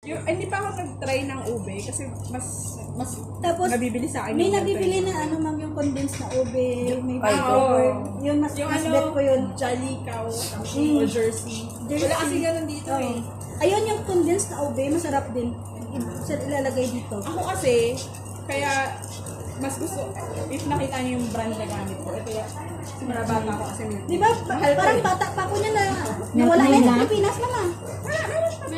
Hindi pa ako nag-try ng ube kasi mas Tapos, nabibili sa akin. may yung nabibili ganito. na ano ma'am yung condensed na ube, may Ay, flavor. oo. Yun, mas Yung mas ano, bet ko yun. Jolly Cow o Jersey. Wala kasi ganun dito Oo. eh. Ayun yung condensed na ube, masarap din. Ilalagay dito. Ako kasi, kaya mas gusto, if nakita niyo yung brand na gamit ko, ito yan. Simula bata ako kasi Di ba? Parang bata pa ako niya na wala na sa Pilipinas naman.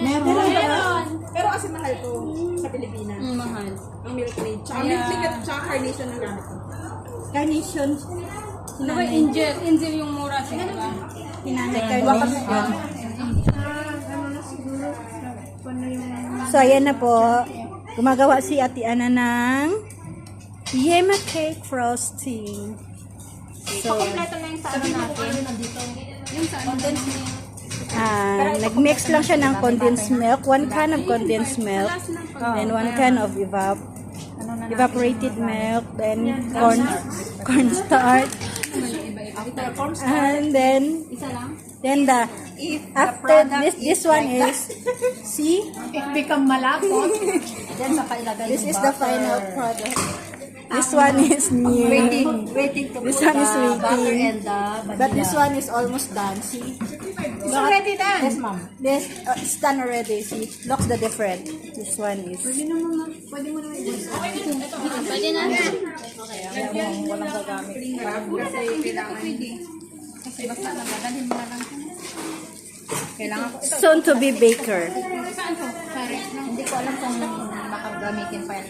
Meron. Pero kasi mahal to sa Pilipinas. Mahal. Ang milk maid. Tsaka milk maid at tsaka carnation ng gamit ko. Carnation. Ano ba, Angel yung mura siya, diba? Hinanay carnation. Ano na siguro? Paano yung... So, ayan na po. Gumagawa si Ate Ana ng yema cake frosting. So, Kompleto na yung sa ano natin. Yung sa condensed milk. nag-mix lang siya ng condensed milk. 1 can of condensed milk. Then 1 can of evaporated milk. Then cornstarch. And then Isa lang? after this one is see, It become malapot. this is the final product. This one is new. Waiting to This one is waiting. the But this one is almost done. See? It's already done. Yes, ma'am. This it's done already. See? Looks the different. This one is. Pwede mo naman Pwede na. Walang gagamit. Kasi kailangan... Kasi basta nabadalhin mo na lang. Kailangan ko... Soon to be baker. Saan to? Sorry. Hindi ko alam kung makagamitin pa yan.